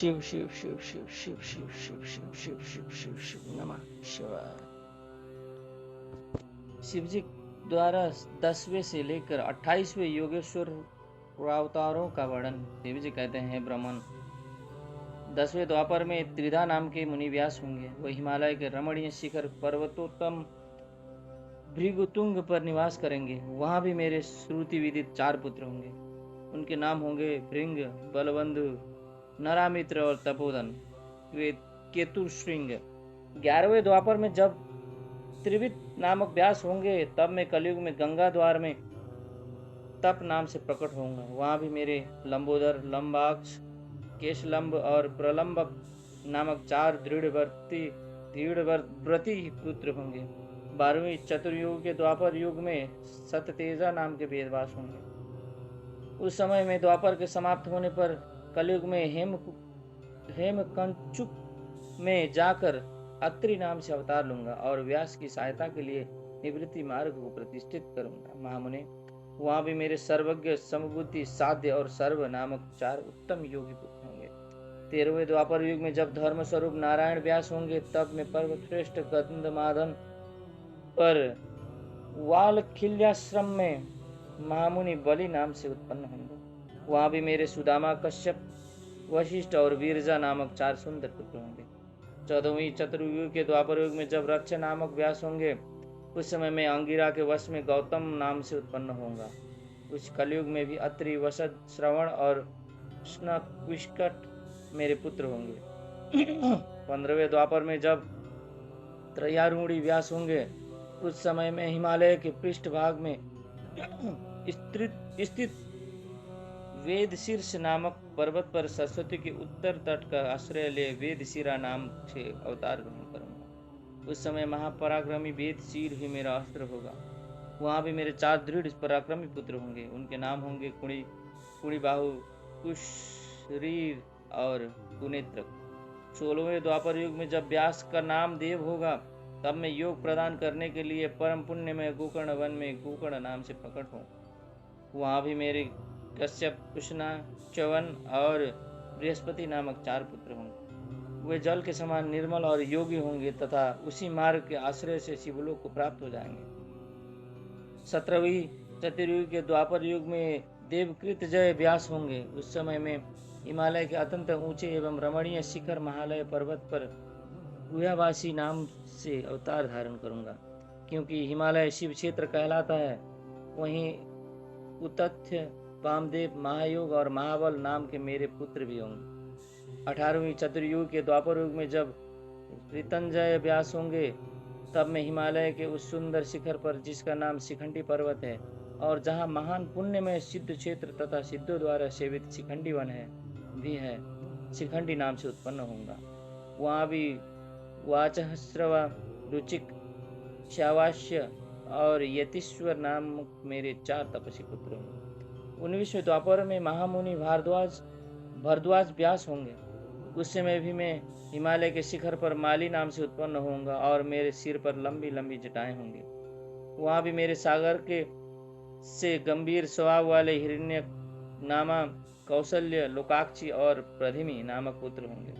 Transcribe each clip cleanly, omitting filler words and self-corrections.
शिव शिव शिव शिव शिव शिव शिव शिव शिव शिव शिव शिव नमः शिवाय। शिवजी द्वारा 10वें से लेकर 28वें योगेश्वर अवतारों का वर्णन। शिवजी कहते हैं, ब्राह्मण 10वें द्वापर में त्रिधा नाम के मुनि व्यास होंगे। वह हिमालय के रमणीय शिखर पर्वतोत्तम भृगुतुंग पर निवास करेंगे। वहां भी मेरे श्रुति विदित 4 पुत्र होंगे। उनके नाम होंगे भृंग, बलबंधु, नरामित्र और तपोधन, वे केतुश्रृंग। 11वें द्वापर में जब त्रिविद नामक व्यास होंगे, तब मैं कलयुग में गंगा द्वार में तप नाम से प्रकट होऊंगा। वहां भी मेरे लंबोदर, लंबाक्ष, केशलंब और प्रलंबक नामक 4 दृढ़व्रती पुत्र होंगे। 12वें चतुर्युग के द्वापर युग में सततेजा नाम के वेदव्यास होंगे। उस समय में द्वापर के समाप्त होने पर कलयुग में हेमकंचुक में जाकर अत्रि नाम से अवतार लूंगा और व्यास की सहायता के लिए निवृत्ति मार्ग को प्रतिष्ठित करूंगा। महामुने, वहां भी मेरे सर्वज्ञ, समबुद्धि, साध्य और सर्व नामक 4 उत्तम योगी पुत्र होंगे। 13वें द्वापर युग में जब धर्म स्वरूप नारायण व्यास होंगे, तब मैं पर्वत श्रेष्ठ गंधमादन पर वालखिल्याश्रम में महामुनि बलि नाम से उत्पन्न होंगे। वहां भी मेरे सुदामा, कश्यप, वशिष्ठ और वीरजा नामक 4 सुंदर पुत्र होंगे। 14वीं चतुर्युग के द्वापर युग में जब रक्ष नामक व्यास होंगे, उस समय मैं अंगिरा के वश में गौतम नाम से उत्पन्न होऊंगा। उस कलयुग में भी अत्रि, वसद, श्रवण और स्नक्विष्कट मेरे पुत्र होंगे। 15वें द्वापर में जब त्रयारूढ़ी व्यास होंगे, उस समय में हिमालय के पृष्ठ भाग में स्थित वेदशीर्ष नामक पर्वत पर सरस्वती के उत्तर तट का आश्रय ले वेदशिरा नाम से अवतार ग्रहण करूंगा। उस समय महापराक्रमी वेदशीर ही मेरा अस्त्र होगा। वहां भी मेरे 4 दृढ़ पराक्रमी पुत्र होंगे। उनके नाम होंगे कुणिबाहु, कुशरीर और कुनेत्र। 16वें द्वापर युग में जब व्यास का नाम देव होगा, तब मैं योग प्रदान करने के लिए परम पुण्य में गोकर्ण वन में गोकर्ण नाम से प्रकट हूँ। वहां भी मेरे कश्यप, कृष्णा, च्यवन और बृहस्पति नामक 4 पुत्र होंगे। वे जल के समान निर्मल और योगी होंगे तथा उसी मार्ग के आश्रय से शिवलोक को प्राप्त हो जाएंगे। 17वीं चतुर्युग के द्वापर युग में देवकृत जय व्यास होंगे। उस समय में हिमालय के अत्यंत ऊंचे एवं रमणीय शिखर महालय पर्वत पर गुह्यवासी नाम से अवतार धारण करूंगा। क्योंकि हिमालय शिव क्षेत्र कहलाता है, वहीं उतथ्य, वामदेव, महायोग और महाबल नाम के मेरे पुत्र भी होंगे। 18वीं चतुर्युग के द्वापर युग में जब ऋतंजय व्यास होंगे, तब मैं हिमालय के उस सुंदर शिखर पर, जिसका नाम शिखंडी पर्वत है और जहाँ महान पुण्य में सिद्ध क्षेत्र तथा सिद्धों द्वारा सेवित शिखंडी वन भी है, शिखंडी नाम से उत्पन्न होऊंगा। वहाँ भी वाचस्रवा, रुचिक, श्यावास्य और यतीश्वर नामक मेरे 4 तपस्वी पुत्र होंगे। 19वें द्वापर में महामुनि भरद्वाज व्यास होंगे। उस समय भी मैं हिमालय के शिखर पर माली नाम से उत्पन्न होऊंगा और मेरे सिर पर लंबी लंबी जटाएं होंगी। वहां भी मेरे सागर से गंभीर स्वभाव वाले हिरण्य नामा, कौशल्य, लोकाक्षी और प्रधिमी नामक पुत्र होंगे।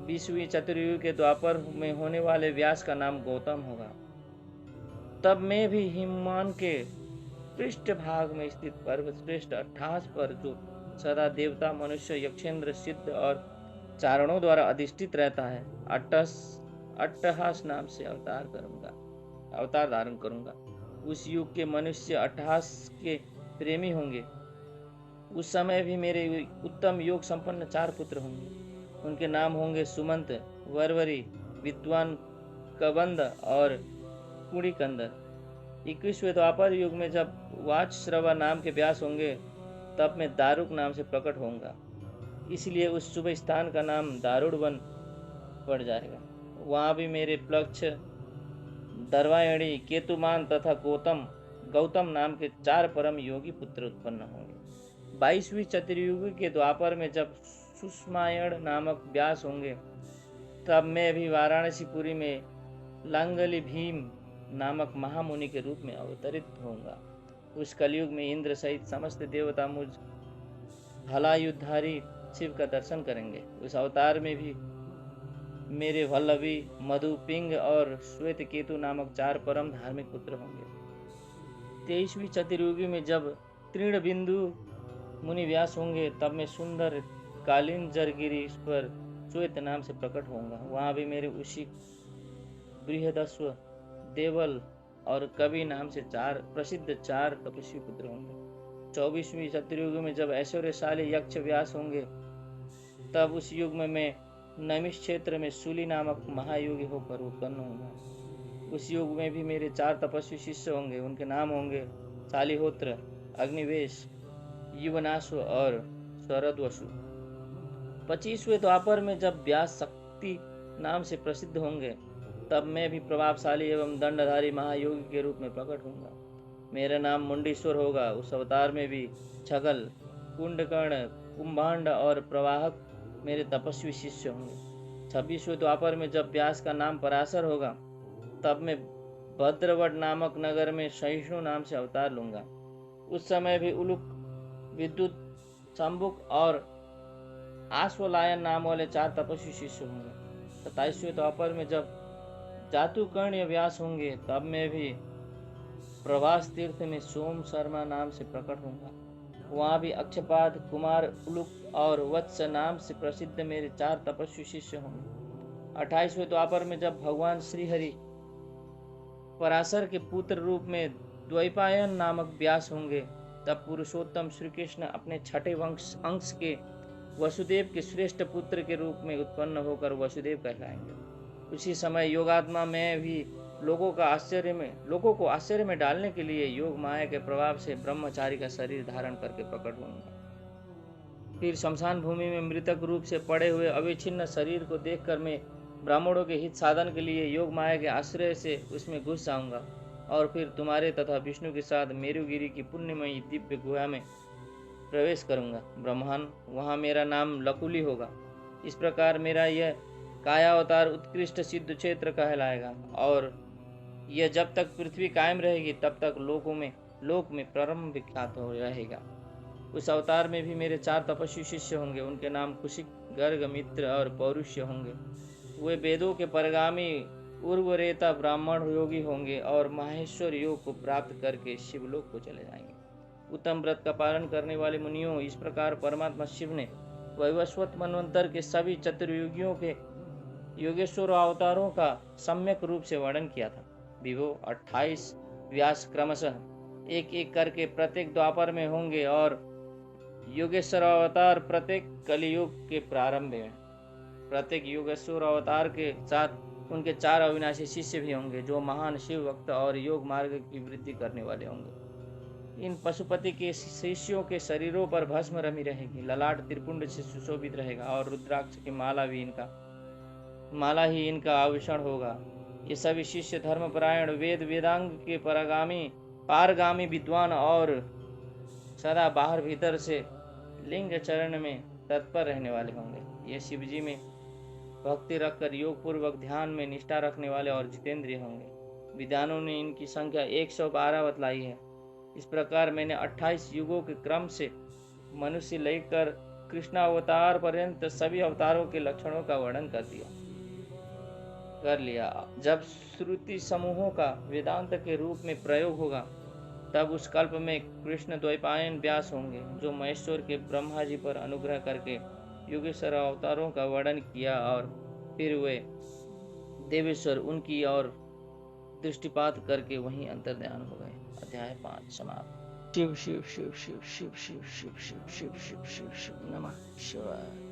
20वीं चतुर्युग के द्वापर में होने वाले व्यास का नाम गौतम होगा। तब मैं भी हिममान के पृष्ठ भाग में स्थित पर्वत श्रेष्ठ अट्ठास पर, जो सदा देवता, मनुष्य, यक्षेंद्र, सिद्ध और चारणों द्वारा अधिष्ठित रहता है, अट्टहास नाम से अवतार धारण करूंगा। उस युग के मनुष्य अट्टहास के प्रेमी होंगे। उस समय भी मेरे उत्तम योग संपन्न 4 पुत्र होंगे। उनके नाम होंगे सुमंत, वरवरी, विद्वान, कबंध और कुड़िकंदर। 21वें द्वापर युग में जब वाचश्रवा नाम के व्यास होंगे, तब मैं दारुक नाम से प्रकट होऊंगा। इसलिए उस शुभ स्थान का नाम दारुण वन पड़ जाएगा। वहां भी मेरे प्लक्ष, दर्वायणी, केतुमान तथा गौतम नाम के 4 परम योगी पुत्र उत्पन्न होंगे। 22वीं चतुर्युग के द्वापर में जब सुषमायण नामक व्यास होंगे, तब मैं भी वाराणसीपुरी में लांगली भीम नामक महामुनि के रूप में अवतरित होऊंगा। उस कलयुग में इंद्र सहित समस्त देवता मुझ हलायुधारी शिव का दर्शन करेंगे। उस अवतार में भी मेरे वल्लभी, मधु, पिंग और श्वेत केतु नामक 4 परम धार्मिक पुत्र होंगे। 23वीं चतुर्युगी में जब तृण बिंदु मुनि व्यास होंगे, तब मैं सुंदर कालीन जरगिरी पर श्वेत नाम से प्रकट होऊंगा। वहाँ भी मेरे उसी बृहदस्व, देवल और कवि नाम से 4 प्रसिद्ध तपस्वी पुत्र होंगे। 24वीं चतुर्युग में जब ऐश्वर्यशाली यक्ष व्यास होंगे, तब उस युग में मैं नैमिष क्षेत्र में सूली नामक महायोगी होकर उत्पन्न होऊंगा। उस युग में भी मेरे 4 तपस्वी शिष्य होंगे। उनके नाम होंगे शालिहोत्र, अग्निवेश, युवनाश्व और शरदवसु। 25वें द्वापर में जब व्यास शक्ति नाम से प्रसिद्ध होंगे, तब मैं भी प्रभावशाली एवं दंडधारी महायोगी के रूप में प्रकट होऊंगा। मेरा नाम मुंडीश्वर होगा। उस अवतार में भी छगल, कुंडकर्ण, कुंभांड और प्रवाहक मेरे तपस्वी शिष्य होंगे। 26वें द्वापर में जब व्यास का नाम पराशर होगा, तब मैं भद्रवट नामक नगर में सहिष्णु नाम से अवतार लूंगा। उस समय भी उलुक, विद्युत, शंभुक और आश्वलायन नाम वाले 4 तपस्वी शिष्य होंगे। 27वें द्वापर में जब जातुकर्ण्य व्यास होंगे, तब मैं भी प्रभास तीर्थ में सोम शर्मा नाम से प्रकट होऊंगा। वहाँ भी अक्षपाद, कुमार, उलुक और वत्स नाम से प्रसिद्ध मेरे 4 तपस्वी शिष्य होंगे। 28वें द्वापर में जब भगवान श्रीहरि पराशर के पुत्र रूप में द्वैपायन नामक व्यास होंगे, तब पुरुषोत्तम श्री कृष्ण अपने छठे अंश के वसुदेव के श्रेष्ठ पुत्र के रूप में उत्पन्न होकर वसुदेव कहलाएंगे। उसी समय योगात्मा में भी लोगों को आश्चर्य में डालने के लिए योग माया के प्रभाव से ब्रह्मचारी का शरीर धारण करके प्रकट होऊंगा। फिर शमशान भूमि में मृतक रूप से पड़े हुए अविच्छिन्न शरीर को देखकर मैं ब्राह्मणों के हित साधन के लिए योग माया के आश्रय से उसमें घुस जाऊंगा और फिर तुम्हारे तथा विष्णु के साथ मेरुगिरी की पुण्यमयी दिव्य गुहा में प्रवेश करूंगा। ब्रह्मांड, वहाँ मेरा नाम लकुली होगा। इस प्रकार मेरा यह कायावतार उत्कृष्ट सिद्ध क्षेत्र कहलाएगा और यह जब तक पृथ्वी कायम रहेगी, तब तक लोक में परम विख्यात हो रहेगा। उस अवतार में भी मेरे 4 तपस्वी शिष्य होंगे। उनके नाम कुशिक, गर्ग, मित्र और पौरुष्य होंगे। वे वेदों के परगामी उर्वरेता ब्राह्मण योगी होंगे और माहेश्वर योग को प्राप्त करके शिवलोक को चले जाएंगे। उत्तम व्रत का पालन करने वाले मुनियों, इस प्रकार परमात्मा शिव ने वैवस्वत मनवंतर के सभी चतुर्युगियों के योगेश्वर अवतारों का सम्यक रूप से वर्णन किया था। विभो 28 व्यास क्रमशः एक एक करके प्रत्येक द्वापर में होंगे और योगेश्वर अवतार प्रत्येक कलियुग के प्रारंभ में। प्रत्येक योगेश्वर अवतार के साथ उनके 4 अविनाशी शिष्य भी होंगे, जो महान शिव भक्त और योग मार्ग की वृद्धि करने वाले होंगे। इन पशुपति के शिष्यों के शरीरों पर भस्म रमी रहेगी, ललाट त्रिपुंड से सुशोभित रहेगा और रुद्राक्ष की माला ही इनका आभूषण होगा। ये सभी शिष्य धर्मपरायण, वेदांग के पारगामी विद्वान और सदा बाहर भीतर से लिंग चरण में तत्पर रहने वाले होंगे। ये शिव जी में भक्ति रखकर योग पूर्वक ध्यान में निष्ठा रखने वाले और जितेंद्रिय होंगे। विद्वानों ने इनकी संख्या 112 बतलाई है। इस प्रकार मैंने 28 युगों के क्रम से मनुष्य लेकर कृष्णावतार पर्यंत सभी अवतारों के लक्षणों का वर्णन कर लिया। जब श्रुति समूहों का वेदांत के रूप में प्रयोग होगा, तब उस कल्प में कृष्ण द्वैपायन व्यास होंगे, जो महेश्वर के ब्रह्मा जी पर अनुग्रह करके योगेश्वर अवतारों का वर्णन किया और फिर वे देवेश्वर उनकी ओर दृष्टिपात करके वहीं अंतर्ध्यान हो गए। अध्याय 5 समाप्त। शिव शिव शिव शिव शिव शिव शिव शिव शिव शिव शिव शिव नमः शिवाय।